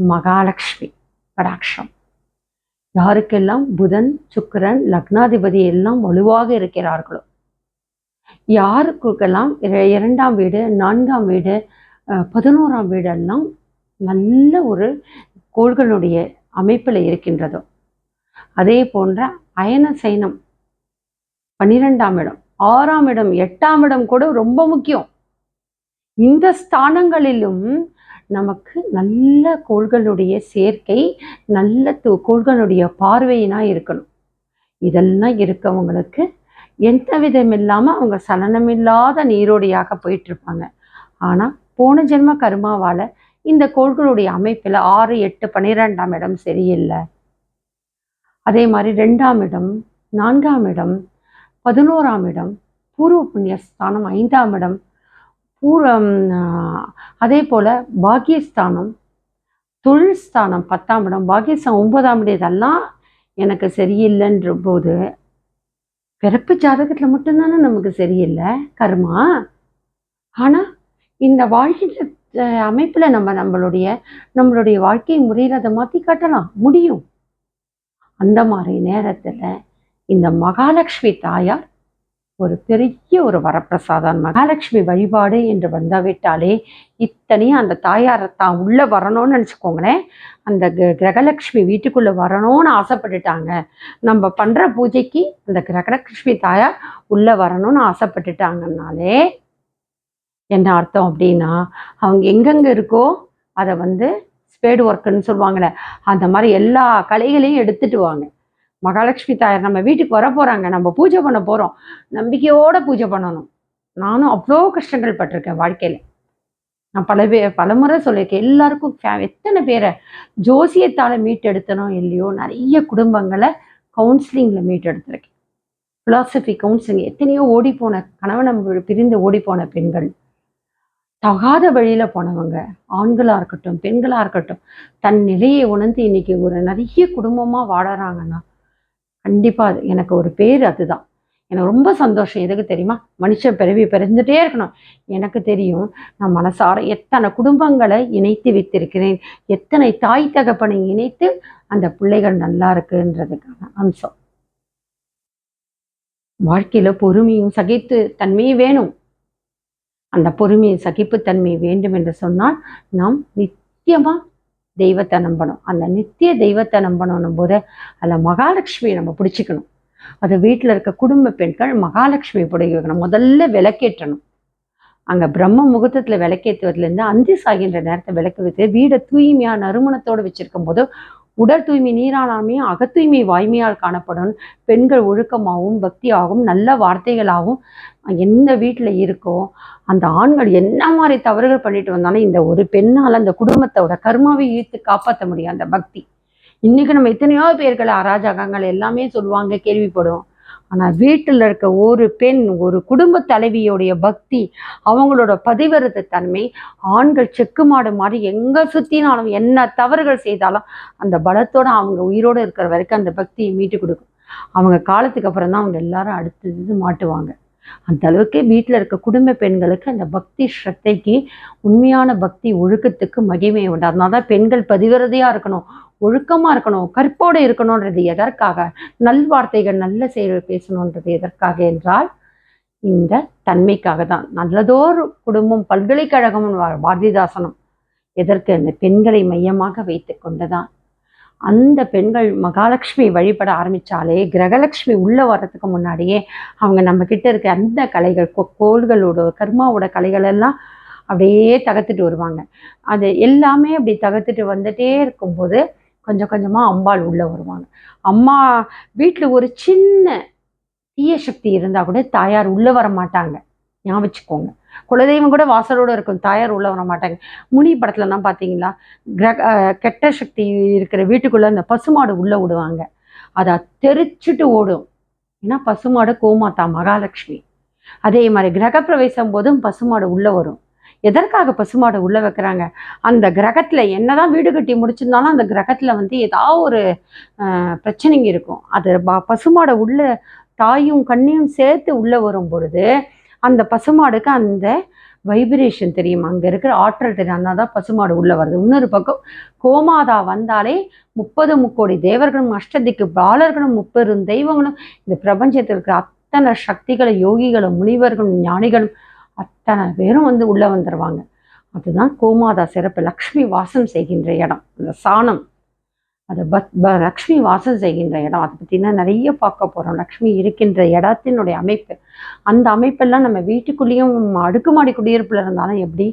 மகாலட்சுமி கடாட்சம். யாருக்கெல்லாம் புதன் சுக்கிரன் லக்னாதிபதி எல்லாம் வலுவாக இருக்கிறார்களோ, யாருக்கெல்லாம் 2ஆம் வீடு 4ஆம் வீடு 11ஆம் வீடெல்லாம் நல்ல ஒரு கோள்களுடைய அமைப்பில் இருக்கின்றதோ, அதே போன்ற அயன சைனம் 12ஆம் இடம் 6ஆம் இடம் 8ஆம் இடம் கூட ரொம்ப முக்கியம். இந்த ஸ்தானங்களிலும் நமக்கு நல்ல கோள்களுடைய சேர்க்கை, நல்ல கோள்களுடைய பார்வையினா இருக்கணும். இதெல்லாம் இருக்கவங்களுக்கு எந்த விதம் இல்லாமல் அவங்க சலனமில்லாத நீரோடியாக போயிட்டு இருப்பாங்க. ஆனால் போன ஜென்ம கர்மாவால் இந்த கோள்களுடைய அமைப்பில் 6, 8, 12ஆம் இடம் சரியில்லை. அதே மாதிரி 2ஆம் இடம் 4ஆம் இடம் 11ஆம் இடம் பூர்வ புண்ணியஸ்தானம் 5ஆம் இடம் அதே போல் பாக்கியஸ்தானம் தொழில் ஸ்தானம் 10ஆம் இடம் பாக்கியஸ்தானம் 9ஆம் இடம் இதெல்லாம் எனக்கு சரியில்லைன்ற போது பிறப்பு ஜாதகத்தில் மட்டும்தானே நமக்கு சரியில்லை கர்மா. ஆனால் இந்த வாழ்க்கை அமைப்பில் நம்மளுடைய வாழ்க்கை முறையில் அதை மாற்றி காட்டலாம் முடியும். அந்த மாதிரி நேரத்தில் இந்த மகாலட்சுமி தாயார் ஒரு பெரிய ஒரு வரப்பிரசாதம். மகாலட்சுமி வழிபாடு என்று வந்தாவிட்டாலே இத்தனையும் அந்த தாயாரை தான் உள்ளே வரணும்னு நினச்சிக்கோங்களேன். அந்த கிரகலட்சுமி வீட்டுக்குள்ளே வரணும்னு ஆசைப்பட்டுட்டாங்க. நம்ம பண்ணுற பூஜைக்கு அந்த கிரகலட்சுமி தாயார் உள்ளே வரணும்னு ஆசைப்பட்டுட்டாங்கன்னாலே என்ன அர்த்தம் அப்படின்னா, அவங்க எங்கெங்கே இருக்கோ அதை ஸ்பேடு ஒர்க்குன்னு சொல்லுவாங்களே, அந்த மாதிரி எல்லா கலைகளையும் எடுத்துட்டு வாங்க. மகாலட்சுமி தாயார் நம்ம வீட்டுக்கு வர போகிறாங்க, நம்ம பூஜை பண்ண போகிறோம், நம்பிக்கையோடு பூஜை பண்ணணும். நானும் அவ்வளோ கஷ்டங்கள் பட்டிருக்கேன் வாழ்க்கையில். நான் பலமுறை சொல்லியிருக்கேன். எல்லாருக்கும் எத்தனை பேரை ஜோசியத்தால் மீட்டெடுத்தனோ இல்லையோ, நிறைய குடும்பங்களை கவுன்சிலிங்கில் மீட்டெடுத்திருக்கேன். ஃபிலாசபி கவுன்சிலிங் எத்தனையோ ஓடிப்போன கணவனை பிரிந்து ஓடிப்போன பெண்கள், தகாத வழியில் போனவங்க, ஆண்களாக இருக்கட்டும் பெண்களாக இருக்கட்டும், தன் நிலையை உணர்ந்து இன்னைக்கு ஒரு நிறைய குடும்பமாக வாழறாங்கன்னா கண்டிப்பாக அது எனக்கு ஒரு பேர். அதுதான் எனக்கு ரொம்ப சந்தோஷம். எதுக்கு தெரியுமா? மனுஷன் பிறந்துட்டே இருக்கணும். எனக்கு தெரியும், நான் மனசார எத்தனை குடும்பங்களை இணைத்து வைத்திருக்கிறேன், எத்தனை தாய் தகப்பனை இணைத்து அந்த பிள்ளைகள் நல்லா இருக்குன்றதுக்கான அம்சம். வாழ்க்கையில் பொறுமையும் சகித்து தன்மையும் வேணும். அந்த பொறுமையை சகிப்புத்தன்மை வேண்டும் என்று சொன்னால் நாம் நித்தியமாக தெய்வத்தை நம்பணும். அந்த நித்திய தெய்வத்தை நம்பணும் போது அதில் மகாலட்சுமியை நம்ம பிடிச்சிக்கணும். அது வீட்டில் இருக்க குடும்ப பெண்கள் மகாலட்சுமி பிடிக்க வைக்கணும். முதல்ல விளக்கேற்றணும். அங்கே பிரம்ம முகூர்த்தத்தில் விளக்கேற்றுவதுலேருந்து அந்தி சாகின்ற நேரத்தை விளக்கு வைத்து வீடை தூய்மையாக நறுமணத்தோடு வச்சிருக்கும் போது உடல் தூய்மை நீரானாமையும் அகத்தூய்மை வாய்மையால் காணப்படும். பெண்கள் ஒழுக்கமாகவும் பக்தியாகவும் நல்ல வார்த்தைகளாகவும் எந்த வீட்டில் இருக்கோ அந்த ஆண்கள் என்ன மாதிரி தவறுகள் பண்ணிட்டு வந்தாலும் இந்த ஒரு பெண்ணால் அந்த குடும்பத்தோட கர்மாவை ஈர்த்து காப்பாற்ற முடியும் அந்த பக்தி. இன்னைக்கு நம்ம எத்தனையோ பேர்கள் அராஜகங்கள் எல்லாமே சொல்லுவாங்க, கேள்விப்படுவோம். ஆனால் வீட்டில் இருக்க ஒரு பெண், ஒரு குடும்ப தலைவியோடைய பக்தி, அவங்களோட பதிவிரத தன்மை, ஆண்கள் செக்கு மாடு மாதிரி எங்கே சுற்றினாலும் என்ன தவறுகள் செய்தாலும் அந்த பலத்தோடு அவங்க உயிரோடு இருக்கிற வரைக்கும் அந்த பக்தியை மீட்டு கொடுக்கும். அவங்க காலத்துக்கு அப்புறம் தான் அவங்க எல்லாரும் அடுத்தது மாட்டுவாங்க. அந்த அளவுக்கு வீட்டில் இருக்க குடும்ப பெண்களுக்கு அந்த பக்தி ஸ்ரத்தைக்கு, உண்மையான பக்தி ஒழுக்கத்துக்கு மகிமை உண்டு. அதனால தான் பெண்கள் பதிவிரதையாக இருக்கணும், ஒழுக்கமாக இருக்கணும், கற்போடு இருக்கணுன்றது எதற்காக? நல்வார்த்தைகள் நல்ல செயல்கள் பேசணுன்றது எதற்காக என்றால் இந்த தன்மைக்காக தான். நல்லதோர் குடும்பம் பல்கலைக்கழகமும் பாரதிதாசனும் எதற்கு? அந்த பெண்களை மையமாக வைத்து கொண்டுதான். அந்த பெண்கள் மகாலட்சுமி வழிபட ஆரம்பித்தாலே கிரகலட்சுமி உள்ளே வர்றதுக்கு முன்னாடியே அவங்க நம்மக்கிட்ட இருக்க அந்த கலைகள், கோள்களோட கர்மாவோட கலைகள் எல்லாம் அப்படியே தகர்த்துட்டு வருவாங்க. அது எல்லாமே அப்படி தகர்த்துட்டு வந்துட்டே இருக்கும்போது கொஞ்சம் கொஞ்சமாக அம்பாள் உள்ளே வருவாங்க. அம்மா வீட்டில் ஒரு சின்ன தீய சக்தி இருந்தால் கூட தாயார் உள்ளே வர மாட்டாங்க, ஞாபகம் வச்சுக்கோங்க. குலதெய்வம் கூட வாசலோடு இருக்கும், தாயார் உள்ளே வர மாட்டாங்க. முனி படத்தில் தான் பார்த்தீங்களா, கெட்ட சக்தி இருக்கிற வீட்டுக்குள்ளே அந்த பசுமாடு உள்ளே விடுவாங்க, அதை தெரிச்சுட்டு ஓடும். ஏன்னா பசுமாடு கோமாதா மகாலட்சுமி. அதே மாதிரி கிரகப்பிரவேசம் போதும் பசுமாடு உள்ளே வரும். எதற்காக பசுமாடு உள்ளே வைக்கிறாங்க? அந்த கிரகத்தில் என்னதான் வீடு கட்டி முடிச்சிருந்தாலும் அந்த கிரகத்தில் ஏதாவது ஒரு பிரச்சனைங்க இருக்கும். அது பசுமாடை உள்ள தாயும் கண்ணையும் சேர்த்து உள்ளே வரும் பொழுது அந்த பசுமாடுக்கு அந்த வைப்ரேஷன் தெரியும், அங்கே இருக்கிற ஆற்றல் தெரியும். அதனால தான் பசுமாடு உள்ளே வருது. இன்னொரு பக்கம் கோமாதா வந்தாலே 30 முக்கோடி தேவர்களும் அஷ்டதிக்கு பாலர்களும் 30 தெய்வங்களும் இந்த பிரபஞ்சத்தில் இருக்கிற அத்தனை சக்திகளை யோகிகளும் முனிவர்களும் ஞானிகளும் அத்தனை பேரும் வந்து உள்ளே வந்துடுவாங்க. அதுதான் கோமாதா சிறப்பு. லக்ஷ்மி வாசம் செய்கின்ற இடம், அந்த சாணம் அது லக்ஷ்மி வாசம் செய்கின்ற இடம். அதை பற்றினா நிறைய பார்க்க போகிறோம். லக்ஷ்மி இருக்கின்ற இடத்தினுடைய அமைப்பு, அந்த அமைப்பெல்லாம் நம்ம வீட்டுக்குள்ளேயும் அடுக்குமாடி குடியிருப்பில் இருந்தாலும் எப்படி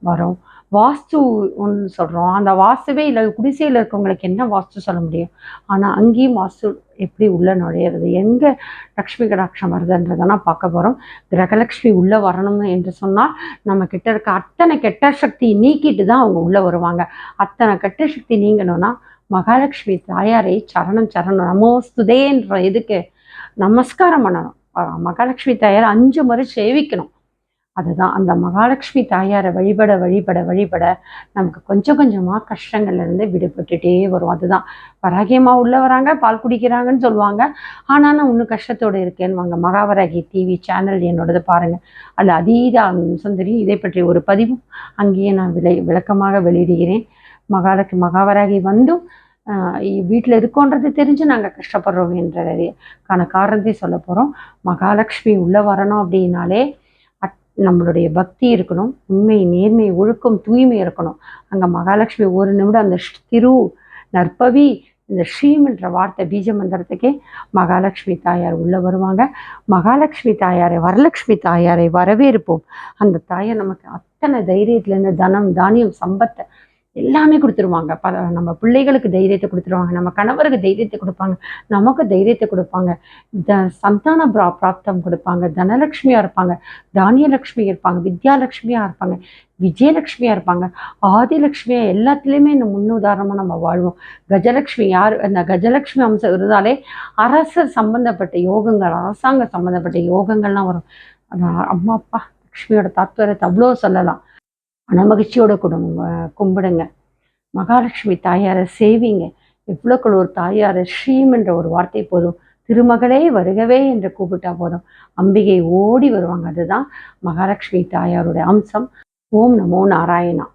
வரும்? வாஸ்து ஒன்று சொல்கிறோம், அந்த வாஸ்துவே இல்லை. குடிசையில் இருக்கவங்களுக்கு என்ன வாஸ்து சொல்ல முடியும்? ஆனால் அங்கேயும் வாஸ்து எப்படி உள்ளே நுழையிறது, எங்கே லக்ஷ்மி கடாட்சம் வருதுன்றதெல்லாம் பார்க்க போகிறோம். கிரகலக்ஷ்மி உள்ளே வரணும் என்று சொன்னால் நம்ம கிட்ட இருக்க அத்தனை கெட்ட சக்தி நீக்கிட்டு தான் அவங்க உள்ளே வருவாங்க. அத்தனை கெட்ட சக்தி நீங்கணும்னா மகாலட்சுமி தாயாரை சரணம் நமோஸ்துதேன்ற இதுக்கு நமஸ்காரம் பண்ணணும். மகாலட்சுமி தாயாரை 5 முறை சேவிக்கணும். அதுதான் அந்த மகாலட்சுமி தாயாரை வழிபட வழிபட வழிபட நமக்கு கொஞ்சம் கொஞ்சமாக கஷ்டங்கள்லேருந்து விடுபட்டுட்டே வரும். அதுதான் வராகியம்மா உள்ளே வராங்க, பால் குடிக்கிறாங்கன்னு சொல்லுவாங்க. ஆனால் நான் இன்னும் கஷ்டத்தோடு இருக்கேன்னுவாங்க. மகாவராகி டிவி சேனல் என்னோடது பாருங்கள், அதில் அதீத அம்சம் தெரியும். இதை பற்றி ஒரு பதிவும் அங்கேயே நான் விளக்கமாக வெளியிடுகிறேன். மகாவராகி வந்தும் வீட்டில் இருக்கோன்றது தெரிஞ்சு நாங்கள் கஷ்டப்படுறோம் என்றதுக்கான காரணத்தை சொல்ல போகிறோம். மகாலட்சுமி உள்ளே வரணும் அப்படின்னாலே நம்மளுடைய பக்தி இருக்கணும், உண்மை நேர்மை ஒழுக்கம் தூய்மை இருக்கணும். அங்கே மகாலட்சுமி ஒரு நிமிடம் அந்த திரு நற்பவி இந்த ஸ்ரீம் என்ற வார்த்தை பீஜ மந்திரத்துக்கே மகாலட்சுமி தாயார் உள்ளே வருவாங்க. மகாலட்சுமி தாயாரை வரலட்சுமி தாயாரை வரவேற்போம். அந்த தாயார் நமக்கு அத்தனை தைரியத்துலேருந்து தனம் தானியம் சம்பத்தை எல்லாமே கொடுத்துருவாங்க. நம்ம பிள்ளைகளுக்கு தைரியத்தை கொடுத்துருவாங்க, நம்ம கணவருக்கு தைரியத்தை கொடுப்பாங்க, நமக்கு தைரியத்தை கொடுப்பாங்க, சந்தான பிராப்தம் கொடுப்பாங்க, தனலட்சுமியாக இருப்பாங்க, தானியலட்சுமியாக இருப்பாங்க, வித்யாலட்சுமியாக இருப்பாங்க, விஜயலட்சுமியாக இருப்பாங்க, ஆதிலட்சுமியாக எல்லாத்துலேயுமே இந்த முன்னுதாரணமாக நம்ம வாழ்வோம். கஜலட்சுமி யார்? அந்த கஜலட்சுமி அம்சம் இருந்தாலே அரசு சம்பந்தப்பட்ட யோகங்கள், அரசாங்க சம்பந்தப்பட்ட யோகங்கள்லாம் வரும். அம்மா அப்பா லக்ஷ்மியோட தாத்பரியத்தை அவ்வளோ சொல்லலாம். மனமகிழ்ச்சியோட கும்பிடுங்க. மகாலட்சுமி தாயாரை சேவிங்க. எவ்வளோக்குள்ள ஒரு தாயாரை ஸ்ரீம் என்ற ஒரு வார்த்தை போதும், திருமகளே வருகவே என்று கூப்பிட்டா போதும், அம்பிகை ஓடி வருவாங்க. அதுதான் மகாலட்சுமி தாயாருடைய அம்சம். ஓம் நமோ நாராயணா.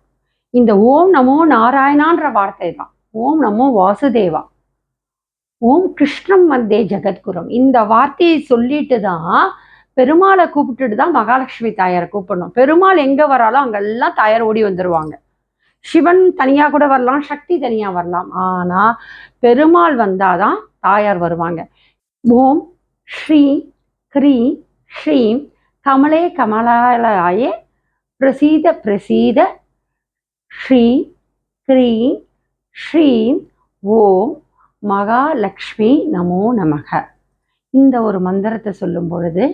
இந்த ஓம் நமோ நாராயணான்ற வார்த்தை தான் ஓம் நமோ வாசுதேவா, ஓம் கிருஷ்ணம் வந்தே ஜெகத்குரும். இந்த வார்த்தையை சொல்லிட்டு தான் பெருமாளை கூப்பிட்டுட்டு தான் மகாலட்சுமி தாயாரை கூப்பிடணும். பெருமாள் எங்கே வராலும் அங்கெல்லாம் தாயார் ஓடி வந்துடுவாங்க. சிவன் தனியாக கூட வரலாம், சக்தி தனியாக வரலாம். ஆனால் பெருமாள் வந்தாதான் தாயார் வருவாங்க. ஓம் ஸ்ரீ கிரீ ஸ்ரீம் கமலே கமலாலயே பிரசீத பிரசீத ஸ்ரீ கிரீ ஸ்ரீம் ஓம் மகாலட்சுமி நமோ நமக. இந்த ஒரு மந்திரத்தை சொல்லும் பொழுது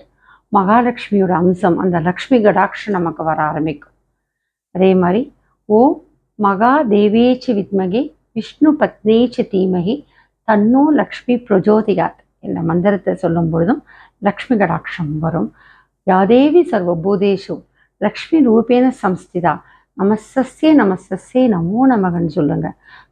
மகாலட்சுமியோட அம்சம், அந்த லக்ஷ்மி கடாட்சம் நமக்கு வர ஆரம்பிக்கும். அதே மாதிரி ஓம் மகா தேவேச்சு வித்மகி விஷ்ணு பத்னேச்சு தீமகி தன்னோ லக்ஷ்மி பிரஜோதிகாத் என்ற மந்திரத்தை சொல்லும் பொழுதும் லக்ஷ்மி கடாட்சம் வரும். யாதேவி சர்வபூதேஷு லக்ஷ்மி ரூபேன சம்ஸ்திதா நமஸ்தஸ்யே நமோ நமகன்னு சொல்லுங்க.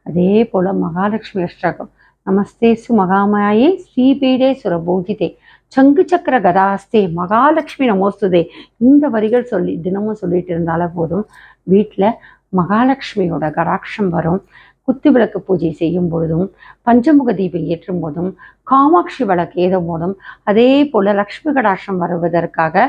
அதே போல் மகாலட்சுமி அஷ்டகம் நமஸ்தேசு மகாமாயே ஸ்ரீபீடே சுரபூஜிதே சங்கு சக்கர கதாஸ்தே மகாலட்சுமி நமோஸ்துதே. இந்த வரிகள் சொல்லி தினமும் சொல்லிட்டு இருந்தாலே போதும், வீட்டில் மகாலட்சுமியோட கடாட்சம் வரும். குத்து விளக்கு பூஜை செய்யும் பொழுதும், பஞ்சமுக தீபம் ஏற்றும் போதும், காமாட்சி விளக்கு ஏதும் போதும், அதே போல் லக்ஷ்மி கடாட்சம் வருவதற்காக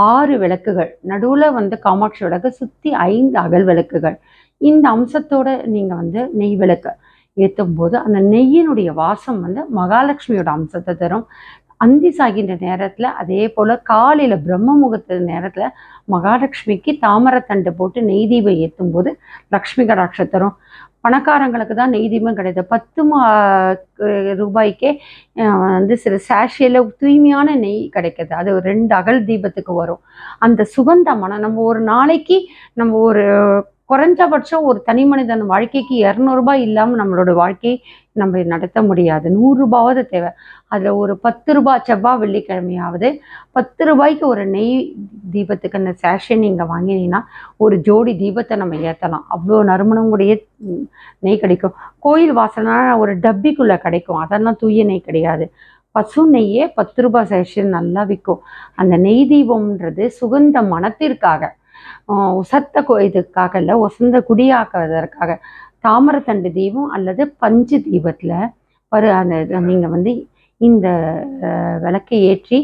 6 விளக்குகள், நடுவில் காமாட்சி விளக்கு, சுற்றி 5 அகல் விளக்குகள். இந்த அம்சத்தோட நீங்கள் நெய் விளக்கு ஏற்றும் போது அந்த நெய்யினுடைய வாசம் மகாலட்சுமியோட அம்சத்தை தரும். அந்தி சாகின்ற நேரத்தில், அதே போல் காலையில் பிரம்ம முகூர்த்த நேரத்தில் மகாலட்சுமிக்கு தாமரத்தண்டு போட்டு நெய் தீபம் ஏற்றும் போது லக்ஷ்மி கடாட்சம் தரும். பணக்காரங்களுக்கு தான் நெய் தீபம் கிடையாது. 10 ரூபாய்க்கே சில சாஷியில் தூய்மையான நெய் கிடைக்கிது. அது 2 அகல் தீபத்துக்கு வரும். அந்த சுகந்த மனம் நம்ம ஒரு நாளைக்கு நம்ம ஒரு குறைஞ்சபட்சம் ஒரு தனி மனிதன் வாழ்க்கைக்கு 200 ரூபாய் இல்லாமல் நம்மளோட வாழ்க்கையை நம்ம நடத்த முடியாது. 100 ரூபாவது தேவை. அதில் ஒரு 10 ரூபாய் செவ்வாய் வெள்ளிக்கிழமையாவது 10 ரூபாய்க்கு ஒரு நெய் தீபத்துக்கு அந்த சேஷை நீங்கள் வாங்கினீங்கன்னா ஒரு ஜோடி தீபத்தை நம்ம ஏற்றலாம். அவ்வளோ நறுமணங்களுடைய நெய் கிடைக்கும். கோயில் வாசல்னா ஒரு டப்பிக்குள்ளே கிடைக்கும், அதெல்லாம் தூய நெய் கிடையாது. பசு நெய்யே 10 ரூபாய் சேஷன் நல்லா விற்கும். அந்த நெய் தீபம்ன்றது சுகந்த மனத்திற்காக. உசத்த இதுக்காக இல்லை, உசந்த குடியாக்குவதற்காக தாமரத்தண்டு தீபம் அல்லது பஞ்சு தீபத்தில் அந்த நீங்கள் இந்த விளக்கை ஏற்றி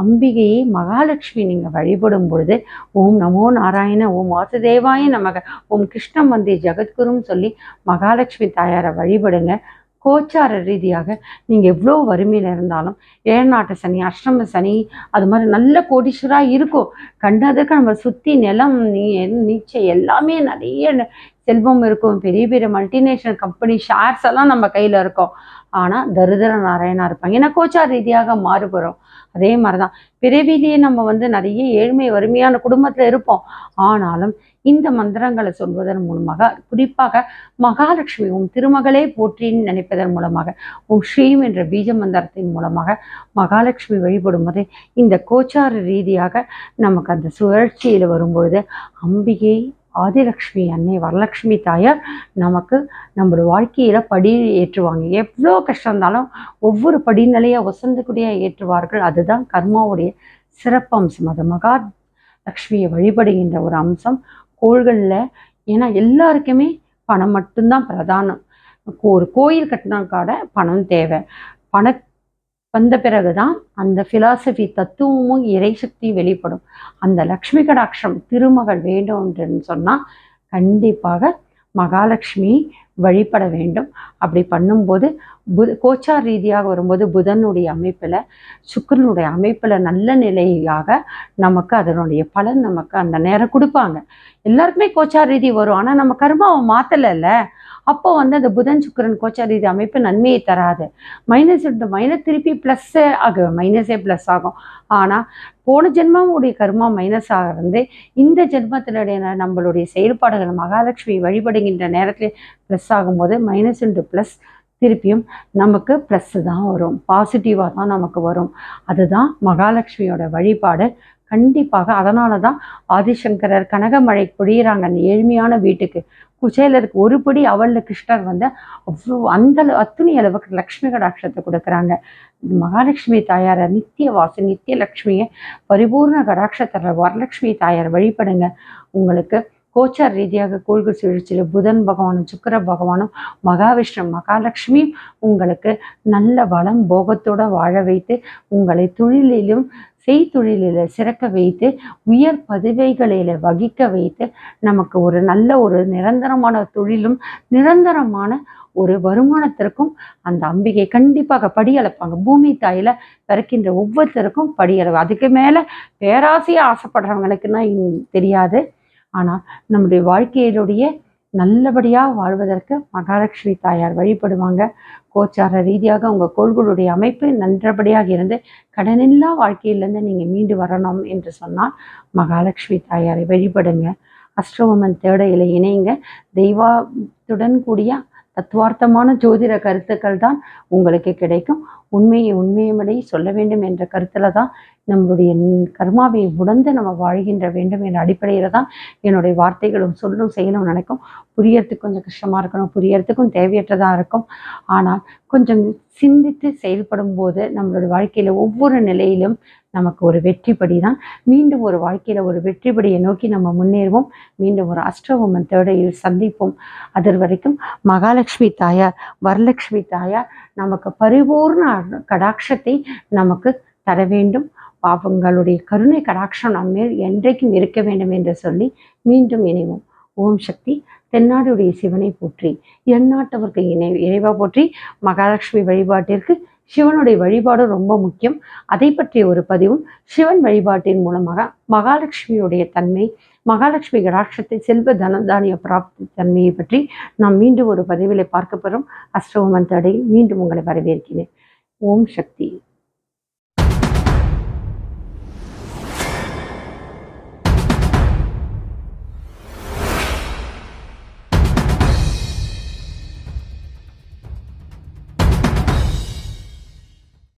அம்பிகையை மகாலட்சுமி நீங்கள் வழிபடும் பொழுது ஓம் நமோ நாராயண, ஓம் வாசுதேவாய நமக, ஓம் கிருஷ்ணம் வந்தே ஜெகத்குருன்னு சொல்லி மகாலட்சுமி தாயாரை வழிபடுங்க. கோச்சார ரீதியாக நீங்கள் எவ்வளோ வறுமையில் இருந்தாலும், ஏழநாட்டு சனி, அஷ்டம சனி, அது மாதிரி நல்ல கோடீஸ்வராக இருக்கும். கண்டதுக்கு நம்ம சுற்றி நிலம் நீச்சை எல்லாமே நிறைய செல்வம் இருக்கும். பெரிய பெரிய மல்டிநேஷனல் கம்பெனி ஷேர்ஸ் எல்லாம் நம்ம கையில் இருக்கும். ஆனால் தரித்திர நாராயணா இருப்பாங்க. ஏன்னா கோச்சார ரீதியாக மாறுபடும். அதே மாதிரி தான் பிறவிலேயே நம்ம நிறைய ஏழ்மை வறுமையான குடும்பத்தில் இருப்போம். ஆனாலும் இந்த மந்திரங்களை சொல்வதன் மூலமாக, குறிப்பாக மகாலட்சுமி உம் திருமகளே போற்றின்னு நினைப்பதன் மூலமாக, உம் ஸ்ரீம் என்ற பீஜ மந்திரத்தின் மூலமாக மகாலட்சுமி வழிபடும் போது இந்த கோச்சார ரீதியாக நமக்கு அந்த சுழற்சியில் வரும்பொழுது அம்பிகை ஆதிலக்ஷ்மி அன்னை வரலட்சுமி தாயார் நமக்கு நம்மளோட வாழ்க்கையில படி ஏற்றுவாங்க. எவ்வளோ கஷ்டம் இருந்தாலும் ஒவ்வொரு படிநிலையாக வசந்தக்கூடியாக ஏற்றுவார்கள். அதுதான் கர்மாவுடைய சிறப்பம்சம். அது மகாலட்சுமியை வழிபடுகின்ற ஒரு அம்சம் கோள்களில். ஏன்னா எல்லாருக்குமே பணம் மட்டும்தான் பிரதானம். ஒரு கோயில் கட்டினாக்காட பணம் தேவை. பண வந்த பிறகுதான் அந்த பிலாசபி தத்துவமும் இறைசக்தி வெளிப்படும். அந்த லக்ஷ்மி கடாட்சம் திருமகள் வேண்டும் என்று சொன்னால் கண்டிப்பாக மகாலட்சுமி வழிபட வேண்டும். அப்படி பண்ணும்போது கோச்சார் ரீதியாக வரும்போது புதனுடைய அமைப்பில், சுக்கிரனுடைய அமைப்பில் நல்ல நிலையாக நமக்கு அதனுடைய பலன் நமக்கு அந்த நேரம் கொடுப்பாங்க. எல்லாருக்குமே கோச்சார் ரீதி வரும். ஆனால் நம்ம கர்மாவை மாற்றலைல்ல. அப்போ அந்த புதன் சுக்கிரன் கோச்சார் ரீதி அமைப்பு நன்மையை தராது. மைனஸ் திருப்பி ப்ளஸ் ஆகும், மைனஸே ப்ளஸ் ஆகும். ஆனால் போன ஜென்மமுடைய கர்மா மைனஸ் ஆகிறது. இந்த ஜென்மத்தினுடைய நம்மளுடைய செயல்பாடுகள் மகாலட்சுமி வழிபடுகின்ற நேரத்தில் ப்ளஸ் ஆகும்போது மைனஸ் இன்ட்டு ப்ளஸ் திருப்பியும் நமக்கு ப்ளஸ் தான் வரும், பாசிட்டிவாக தான் நமக்கு வரும். அதுதான் மகாலட்சுமியோட வழிபாடு. கண்டிப்பாக அதனால தான் ஆதிசங்கரர் கனகமழை பொழியிறாங்க அந்த ஏழ்மையான வீட்டுக்கு. குச்சேலருக்கு ஒரு படி அவளில் கிருஷ்ணர் அவ்வளோ அந்த அத்துணை அளவுக்கு லக்ஷ்மி கடாட்சத்தை கொடுக்குறாங்க. மகாலட்சுமி தாயாரை நித்திய வாசி நித்திய லக்ஷ்மியை பரிபூர்ண கடாட்சத்தை வரலட்சுமி தாயார் வழிபடுங்க. உங்களுக்கு கோச்சார் ரீதியாக கோள்கள் சுழற்சியில் புதன் பகவானும் சுக்கிர பகவானும் மகாவிஷ்ணு மகாலட்சுமி உங்களுக்கு நல்ல வளம் போகத்தோடு வாழ வைத்து, உங்களை தொழிலிலும் செய்தொழிலில் சிறக்க வைத்து, உயர் பதவிகளில் வகிக்க வைத்து, நமக்கு ஒரு நல்ல ஒரு நிரந்தரமான தொழிலும் நிரந்தரமான ஒரு வருமானத்திற்கும் அந்த அம்பிகை கண்டிப்பாக படியளப்பாங்க. பூமி தாயில பிறக்கின்ற ஒவ்வொருத்தருக்கும் படியளவு. அதுக்கு மேலே பேராசையாக ஆசைப்படுறவங்களுக்குன்னா தெரியாது. ஆனால் நம்முடைய வாழ்க்கையினுடைய நல்லபடியாக வாழ்வதற்கு மகாலட்சுமி தாயார் வழிபடுவாங்க. கோச்சார ரீதியாக உங்கள் கோள்களுடைய அமைப்பு நன்றபடியாக இருந்து கடனில்லா வாழ்க்கையிலேருந்து நீங்கள் மீண்டு வரணும் என்று சொன்னால் மகாலட்சுமி தாயாரை வழிபடுங்க. அஷ்டோமன் தேடையில் இணைங்க. தெய்வத்துடன் கூடிய தத்துவார்த்தமான ஜோதிட கருத்துக்கள் தான் உங்களுக்கு கிடைக்கும். உண்மையை சொல்ல வேண்டும் என்ற கருத்தில் தான் நம்மளுடைய கர்மாவை உணர்ந்து நம்ம வாழ்கின்ற வேண்டும் என்ற அடிப்படையில் தான் என்னுடைய வார்த்தைகளும் சொல்லும் செயலும் நினைக்கும். புரியறதுக்கு கொஞ்சம் கஷ்டமாக இருக்கணும், புரியறதுக்கும் தேவையற்றதாக இருக்கும். ஆனால் கொஞ்சம் சிந்தித்து செயல்படும் போது நம்மளோட வாழ்க்கையில் ஒவ்வொரு நிலையிலும் நமக்கு ஒரு வெற்றிப்படி தான். மீண்டும் ஒரு வாழ்க்கையில் ஒரு வெற்றிப்படியை நோக்கி நம்ம முன்னேறுவோம். மீண்டும் ஒரு அஷ்டோமன் தேடையில் சந்திப்போம். அது வரைக்கும் மகாலட்சுமி தாயார் வரலட்சுமி தாயார் நமக்கு பரிபூர்ண கடாட்சத்தை நமக்கு தர வேண்டும். பாவங்களுடைய கருணை கடாட்சம் நம்மேல் என்றைக்கும் இருக்க வேண்டும் என்று சொல்லி மீண்டும் இணைவோம். ஓம் சக்தி. தென்னாடுடைய சிவனை போற்றி, எந்நாட்டவருக்கு இறைவா போற்றி. மகாலட்சுமி வழிபாட்டிற்கு சிவனுடைய வழிபாடு ரொம்ப முக்கியம். அதை பற்றிய ஒரு பதிவும் சிவன் வழிபாட்டின் மூலமாக மகாலட்சுமியுடைய தன்மை, மகாலட்சுமி கடாட்சத்தை செல்வ தனதானிய பிராப்தி தன்மையை பற்றி நாம் மீண்டும் ஒரு பதிவிலை பார்க்க பெறும். அஷ்டோமன் தடையில் மீண்டும் உங்களை வரவேற்கிறேன். ஓம் சக்தி.